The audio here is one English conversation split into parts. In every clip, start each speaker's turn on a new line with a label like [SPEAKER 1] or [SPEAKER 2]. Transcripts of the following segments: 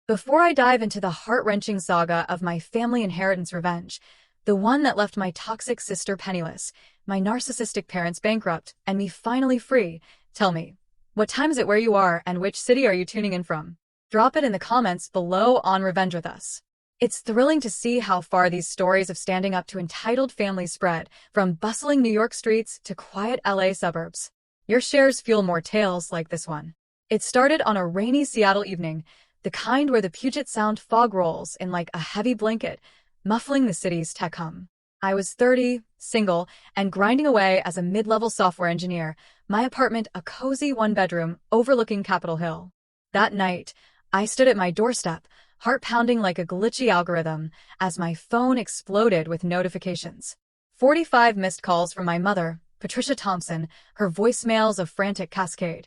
[SPEAKER 1] Before I dive into the heart-wrenching saga of my family inheritance revenge, the one that left my toxic sister penniless, my narcissistic parents bankrupt, and me finally free, tell me, what time is it where you are and which city are you tuning in from? Drop it in the comments below on Revenge with Us. It's thrilling to see how far these stories of standing up to entitled families spread, from bustling New York streets to quiet LA suburbs. Your shares fuel more tales like this one. It started on a rainy Seattle evening, the kind where the Puget Sound fog rolls in like a heavy blanket, muffling the city's tech hum. I was 30, single, and grinding away as a mid-level software engineer, my apartment a cozy one-bedroom overlooking Capitol Hill. That night, I stood at my doorstep, heart pounding like a glitchy algorithm, as my phone exploded with notifications. 45 missed calls from my mother, Melissa Thompson, her voicemails a frantic cascade.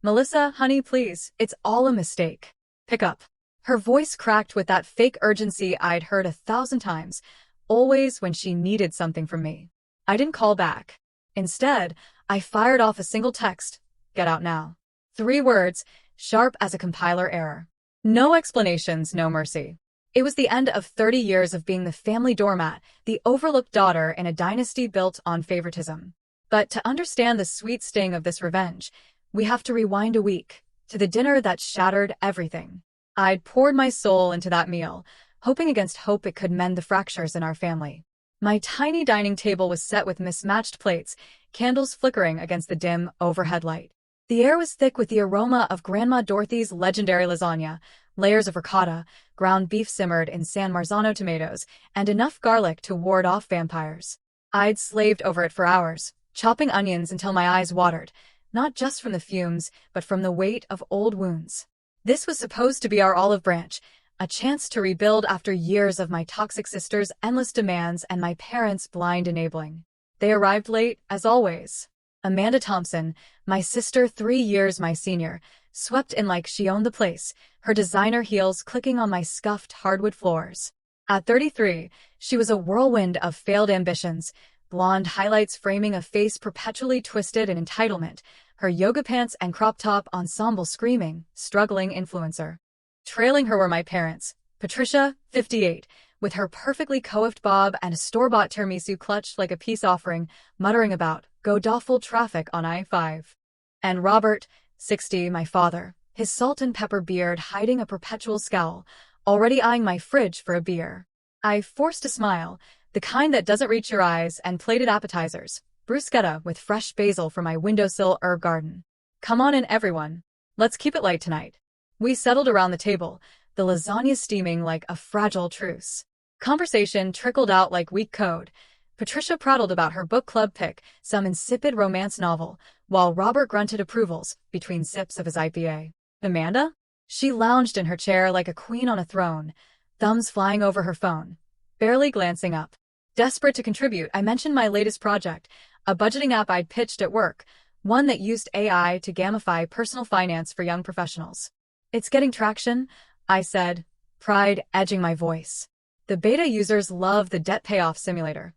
[SPEAKER 1] "Melissa, honey, please, it's all a mistake. Pick up." Her voice cracked with that fake urgency I'd heard 1,000 times, always when she needed something from me. I didn't call back. Instead, I fired off a single text, "Get out now." 3 words, sharp as a compiler error. No explanations, no mercy. It was the end of 30 years of being the family doormat, the overlooked daughter in a dynasty built on favoritism. But to understand the sweet sting of this revenge, we have to rewind a week, to the dinner that shattered everything. I'd poured my soul into that meal, hoping against hope it could mend the fractures in our family. My tiny dining table was set with mismatched plates, candles flickering against the dim overhead light. The air was thick with the aroma of Grandma Dorothy's legendary lasagna, layers of ricotta, ground beef simmered in San Marzano tomatoes, and enough garlic to ward off vampires. I'd slaved over it for hours, chopping onions until my eyes watered, not just from the fumes, but from the weight of old wounds. This was supposed to be our olive branch, a chance to rebuild after years of my toxic sister's endless demands and my parents' blind enabling. They arrived late, as always. Amanda Thompson, my sister 3 years my senior, swept in like she owned the place, her designer heels clicking on my scuffed hardwood floors. At 33, she was a whirlwind of failed ambitions, blonde highlights framing a face perpetually twisted in entitlement, her yoga pants and crop top ensemble screaming, struggling influencer. Trailing her were my parents, Patricia, 58, with her perfectly coiffed bob and a store-bought tiramisu clutched like a peace offering, muttering about go-dofful traffic on I-5. And Robert, 60, my father, his salt and pepper beard hiding a perpetual scowl, already eyeing my fridge for a beer. I forced a smile, the kind that doesn't reach your eyes, and plated appetizers, bruschetta with fresh basil from my windowsill herb garden. "Come on in, everyone. Let's keep it light tonight." We settled around the table, the lasagna steaming like a fragile truce. Conversation trickled out like weak code. Patricia prattled about her book club pick, some insipid romance novel, while Robert grunted approvals between sips of his IPA. Amanda? She lounged in her chair like a queen on a throne, thumbs flying over her phone, barely glancing up. Desperate to contribute, I mentioned my latest project, a budgeting app I'd pitched at work, one that used AI to gamify personal finance for young professionals. "It's getting traction," I said, pride edging my voice. "The beta users love the debt payoff simulator."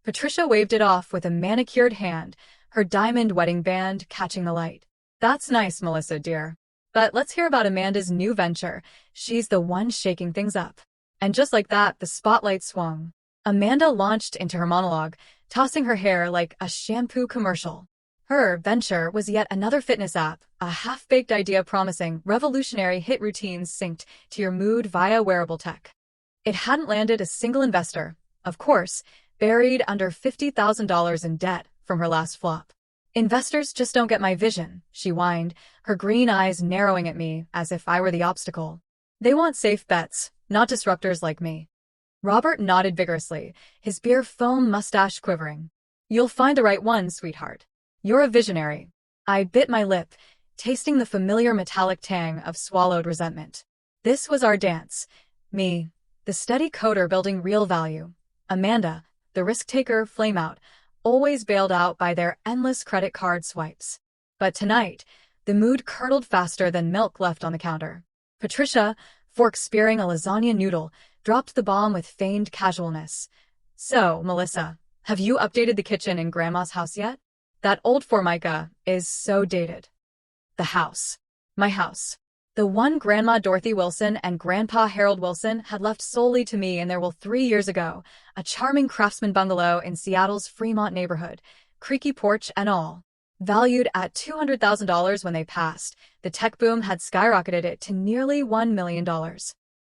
[SPEAKER 1] Patricia waved it off with a manicured hand, her diamond wedding band catching the light. "That's nice, Melissa, dear. But let's hear about Amanda's new venture. She's the one shaking things up." And just like that, the spotlight swung. Amanda launched into her monologue, tossing her hair like a shampoo commercial. Her venture was yet another fitness app, a half-baked idea promising revolutionary hit routines synced to your mood via wearable tech. It hadn't landed a single investor, of course, buried under $50,000 in debt from her last flop. "Investors just don't get my vision," she whined, her green eyes narrowing at me as if I were the obstacle. "They want safe bets, not disruptors like me." Robert nodded vigorously, his beer foam mustache quivering. "You'll find the right one, sweetheart. You're a visionary." I bit my lip, tasting the familiar metallic tang of swallowed resentment. This was our dance. Me, the steady coder building real value. Amanda, the risk-taker flameout, always bailed out by their endless credit card swipes. But tonight, the mood curdled faster than milk left on the counter. Patricia, fork spearing a lasagna noodle, dropped the bomb with feigned casualness. "So, Melissa, have you updated the kitchen in Grandma's house yet? That old Formica is so dated." "The house. My house. The one Grandma Dorothy Wilson and Grandpa Harold Wilson had left solely to me in their will 3 years ago, a charming craftsman bungalow in Seattle's Fremont neighborhood, creaky porch and all. Valued at $200,000 when they passed, the tech boom had skyrocketed it to nearly $1 million.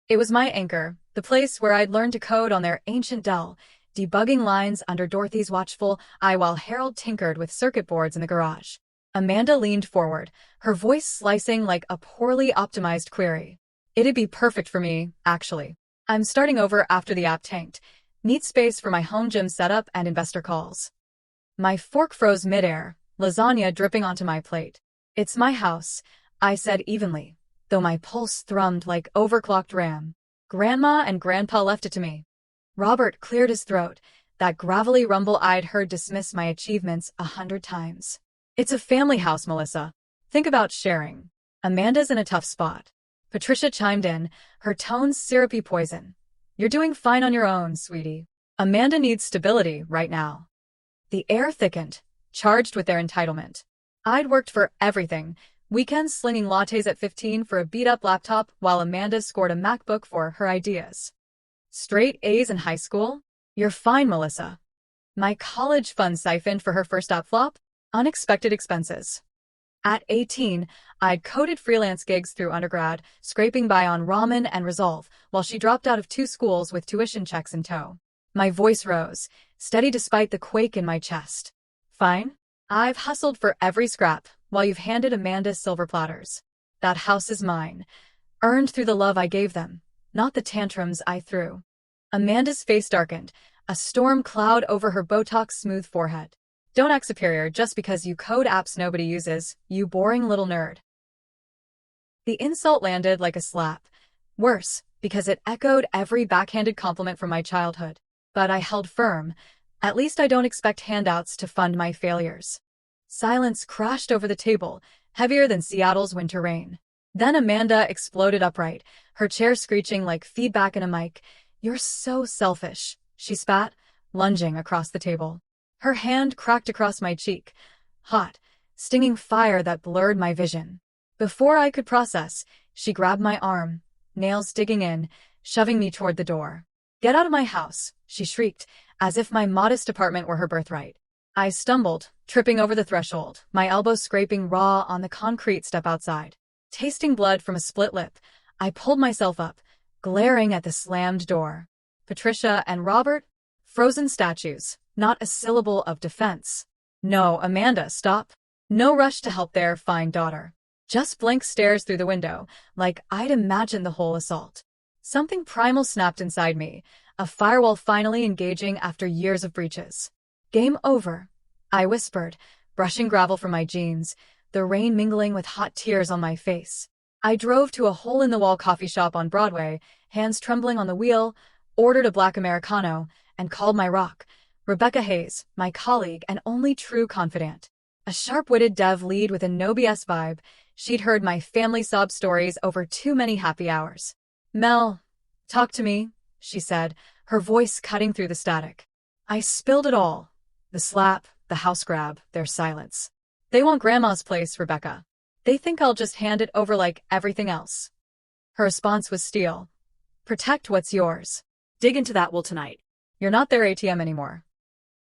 [SPEAKER 1] It was my anchor, the place where I'd learned to code on their ancient Dell, debugging lines under Dorothy's watchful eye while Harold tinkered with circuit boards in the garage. Amanda leaned forward, her voice slicing like a poorly optimized query. It'd be perfect for me, actually. I'm starting over after the app tanked. Need space for my home gym setup and investor calls. My fork froze midair, lasagna dripping onto my plate. It's my house, I said evenly, though my pulse thrummed like overclocked RAM. Grandma and Grandpa left it to me. Robert cleared his throat, that gravelly rumble I'd heard dismiss my achievements 100 times. It's a family house, Melissa. Think about sharing. Amanda's in a tough spot. Patricia chimed in, her tones syrupy poison. You're doing fine on your own, sweetie. Amanda needs stability right now. The air thickened, charged with their entitlement. I'd worked for everything, weekends slinging lattes at 15 for a beat-up laptop while Amanda scored a MacBook for her ideas. Straight A's in high school? You're fine, Melissa. My college fund siphoned for her first app flop? Unexpected expenses. At 18, I'd coded freelance gigs through undergrad, scraping by on ramen and Resolve, while she dropped out of 2 schools with tuition checks in tow. My voice rose, steady despite the quake in my chest. Fine. I've hustled for every scrap, while you've handed Amanda silver platters. That house is mine, earned through the love I gave them, not the tantrums I threw. Amanda's face darkened, a storm cloud over her Botox-smooth forehead. Don't act superior just because you code apps nobody uses, you boring little nerd. The insult landed like a slap. Worse, because it echoed every backhanded compliment from my childhood. But I held firm. At least I don't expect handouts to fund my failures. Silence crashed over the table, heavier than Seattle's winter rain. Then Amanda exploded upright, her chair screeching like feedback in a mic. You're so selfish, she spat, lunging across the table. Her hand cracked across my cheek, hot, stinging fire that blurred my vision. Before I could process, she grabbed my arm, nails digging in, shoving me toward the door. Get out of my house, she shrieked, as if my modest apartment were her birthright. I stumbled, tripping over the threshold, my elbow scraping raw on the concrete step outside. Tasting blood from a split lip, I pulled myself up, glaring at the slammed door. Patricia and Robert? Frozen statues, not a syllable of defense. No, Amanda, stop. No rush to help their fine daughter. Just blank stares through the window, like I'd imagined the whole assault. Something primal snapped inside me, a firewall finally engaging after years of breaches. Game over, I whispered, brushing gravel from my jeans, the rain mingling with hot tears on my face. I drove to a hole-in-the-wall coffee shop on Broadway, hands trembling on the wheel, ordered a black Americano, and called my rock, Rebecca Hayes, my colleague and only true confidant. A sharp-witted dev lead with a no BS vibe, she'd heard my family sob stories over too many happy hours. Mel, talk to me, she said, her voice cutting through the static. I spilled it all. The slap, the house grab, their silence. They want Grandma's place, Rebecca. They think I'll just hand it over like everything else. Her response was steel. Protect what's yours. Dig into that wool tonight. You're not their ATM anymore.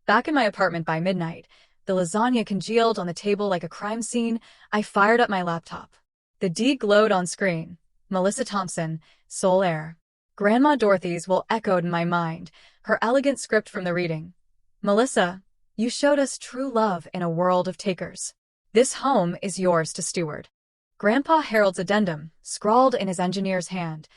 [SPEAKER 1] Back in my apartment by midnight, the lasagna congealed on the table like a crime scene. I fired up my laptop. The D glowed on screen. Melissa Thompson, Soul Air. Grandma Dorothy's will echoed in my mind, her elegant script from the reading. Melissa, you showed us true love in a world of takers. This home is yours to steward. Grandpa Harold's addendum, scrawled in his engineer's hand.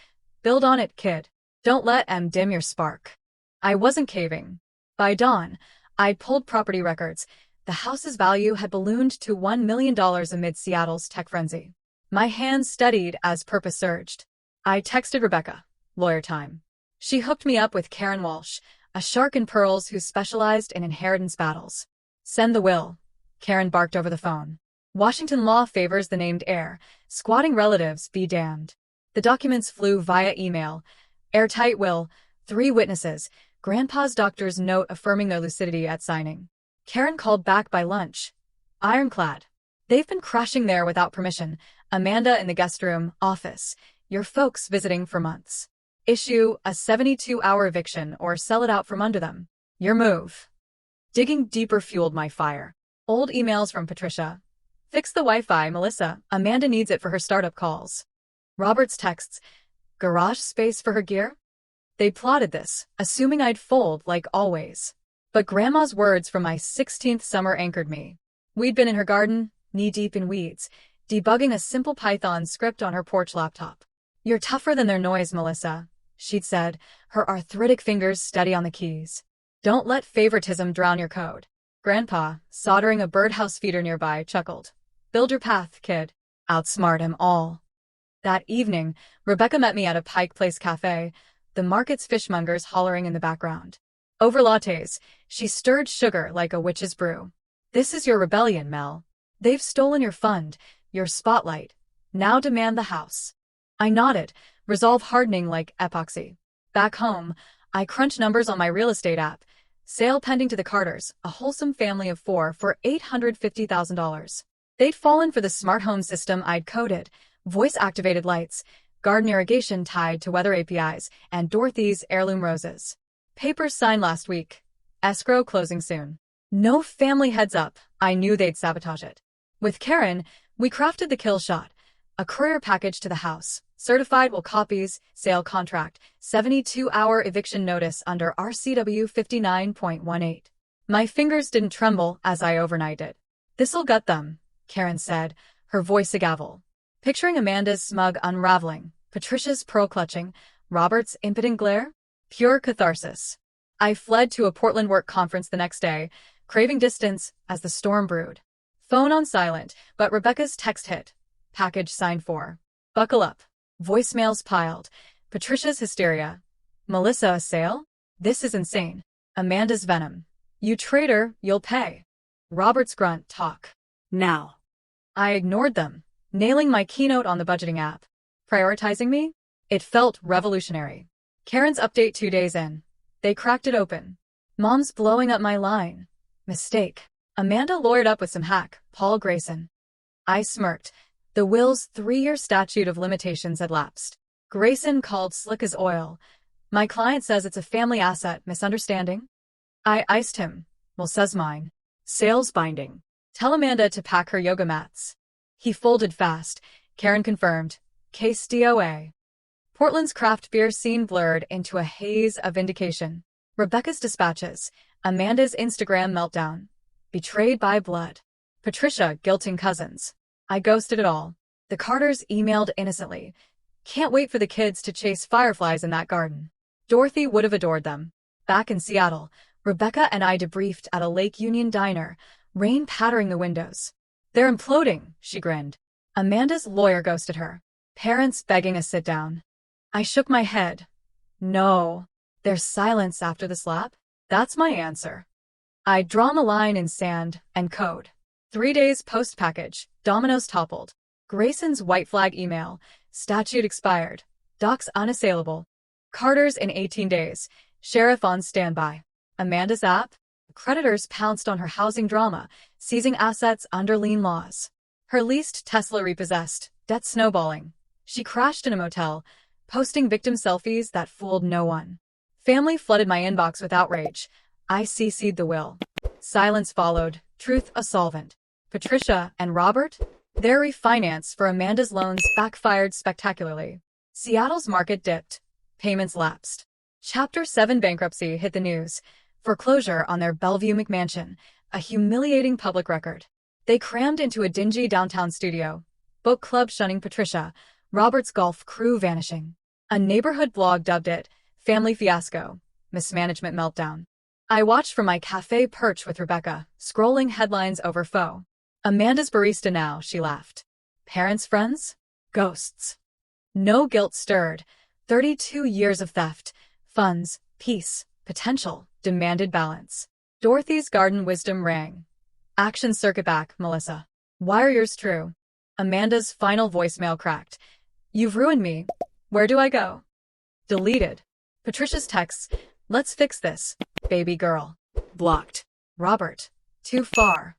[SPEAKER 1] Build on it, kid. Don't let M dim your spark. I wasn't caving. By dawn, I'd pulled property records. The house's value had ballooned to $1 million amid Seattle's tech frenzy. My hands steadied as purpose surged. I texted Rebecca. Lawyer time. She hooked me up with Karen Walsh, a shark in pearls who specialized in inheritance battles. Send the will. Karen barked over the phone. Washington law favors the named heir. Squatting relatives be damned. The documents flew via email. Airtight will. 3 witnesses. Grandpa's doctor's note affirming their lucidity at signing. Karen called back by lunch. Ironclad. They've been crashing there without permission. Amanda in the guest room, office. Your folks visiting for months. Issue a 72-hour eviction or sell it out from under them. Your move. Digging deeper fueled my fire. Old emails from Patricia. Fix the Wi-Fi, Melissa. Amanda needs it for her startup calls. Robert's texts. Garage space for her gear? They plotted this, assuming I'd fold like always. But Grandma's words from my 16th summer anchored me. We'd been in her garden, knee-deep in weeds, debugging a simple Python script on her porch laptop. You're tougher than their noise, Melissa, she'd said, her arthritic fingers steady on the keys. Don't let favoritism drown your code. Grandpa, soldering a birdhouse feeder nearby, chuckled. Build your path, kid. Outsmart 'em all. That evening, Rebecca met me at a Pike Place cafe, the market's fishmongers hollering in the background. Over lattes, she stirred sugar like a witch's brew. This is your rebellion, Mel. They've stolen your fund, your spotlight. Now demand the house. I nodded, resolve hardening like epoxy. Back home, I crunch numbers on my real estate app. Sale pending to the Carters, a wholesome family of 4 for $850,000. They'd fallen for the smart home system I'd coded, voice-activated lights, garden irrigation tied to weather APIs, and Dorothy's heirloom roses. Papers signed last week. Escrow closing soon. No family heads up, I knew they'd sabotage it. With Karen, we crafted the kill shot. A courier package to the house. Certified will copies, sale contract, 72-hour eviction notice under RCW 59.18. My fingers didn't tremble as I overnighted it. This'll gut them, Karen said, her voice a gavel. Picturing Amanda's smug unraveling, Patricia's pearl-clutching, Robert's impotent glare? Pure catharsis. I fled to a Portland work conference the next day, craving distance as the storm brewed. Phone on silent, but Rebecca's text hit. Package signed for. Buckle up. Voicemails piled. Patricia's hysteria. Melissa, a sale? This is insane. Amanda's venom. You traitor, you'll pay. Robert's grunt talk. Now. I ignored them, nailing my keynote on the budgeting app. Prioritizing me? It felt revolutionary. Karen's update 2 days in. They cracked it open. Mom's blowing up my line. Mistake. Amanda lawyered up with some hack, Paul Grayson. I smirked. The will's 3-year statute of limitations had lapsed. Grayson called slick as oil. My client says it's a family asset, misunderstanding? I iced him. Well, says mine. Sales binding. Tell Amanda to pack her yoga mats. He folded fast. Karen confirmed. Case DOA. Portland's craft beer scene blurred into a haze of vindication. Rebecca's dispatches. Amanda's Instagram meltdown. Betrayed by blood. Patricia guilting cousins. I ghosted it all. The Carters emailed innocently. Can't wait for the kids to chase fireflies in that garden. Dorothy would have adored them. Back in Seattle, Rebecca and I debriefed at a Lake Union diner, rain pattering the windows. They're imploding, she grinned. Amanda's lawyer ghosted her. Parents begging a sit-down. I shook my head. No. There's silence after the slap? That's my answer. I'd drawn the line in sand and code. 3 days post-package, dominoes toppled. Grayson's white flag email. Statute expired. Docs unassailable. Carters in 18 days. Sheriff on standby. Amanda's app? Creditors pounced on her housing drama, seizing assets under lien laws. Her leased Tesla repossessed, debt snowballing. She crashed in a motel, posting victim selfies that fooled no one. Family flooded my inbox with outrage. I CC'd the will. Silence followed, truth a solvent. Patricia and Robert? Their refinance for Amanda's loans backfired spectacularly. Seattle's market dipped. Payments lapsed. Chapter 7 bankruptcy hit the news. Foreclosure on their Bellevue McMansion, a humiliating public record. They crammed into a dingy downtown studio. Book club shunning Patricia, Robert's golf crew vanishing. A neighborhood blog dubbed it, family fiasco, mismanagement meltdown. I watched from my cafe perch with Rebecca, scrolling headlines over foe. Amanda's barista now, she laughed. Parents, friends? Ghosts. No guilt stirred. 32 years of theft. Funds, peace, potential, demanded balance. Dorothy's garden wisdom rang. Action circuit back, Melissa. Why are yours true? Amanda's final voicemail cracked. You've ruined me. Where do I go? Deleted. Patricia's texts. Let's fix this. Baby girl. Blocked. Robert. Too far.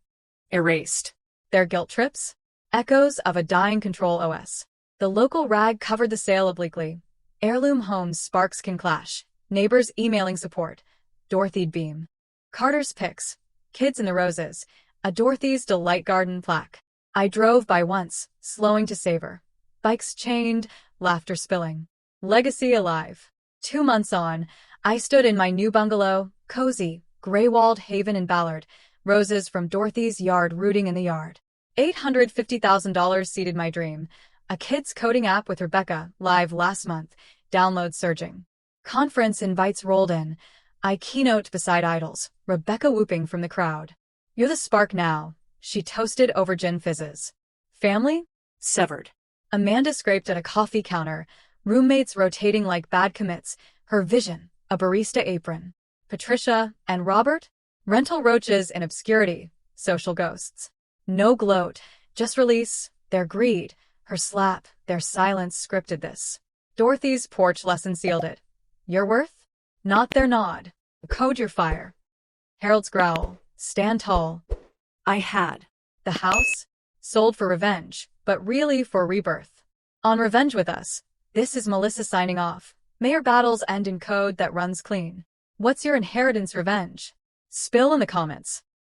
[SPEAKER 1] Erased. Their guilt trips? Echoes of a dying control OS. The local rag covered the sale obliquely. Heirloom homes sparks can clash. Neighbors emailing support. Dorothy'd beam. Carter's pics. Kids in the roses. A Dorothy's Delight Garden plaque. I drove by once, slowing to savor. Bikes chained, laughter spilling. Legacy alive. 2 months on, I stood in my new bungalow, cozy, gray-walled haven in Ballard, roses from Dorothy's yard rooting in the yard. $850,000 seeded my dream. A kids coding app with Rebecca, live last month, downloads surging. Conference invites rolled in. I keynote beside idols, Rebecca whooping from the crowd. You're the spark now, she toasted over gin fizzes. Family? Severed. Amanda scraped at a coffee counter, roommates rotating like bad commits, her vision, a barista apron. Patricia and Robert? Rental roaches in obscurity, social ghosts. No gloat, just release, their greed, her slap, their silence scripted this. Dorothy's porch lesson sealed it. Your worth? Not their nod. Code your fire. Harold's growl. Stand tall. I had. The house? Sold for revenge, but really for rebirth. On Revenge with Us, this is Melissa signing off. May your battles end in code that runs clean. What's your inheritance revenge? Spill in the comments.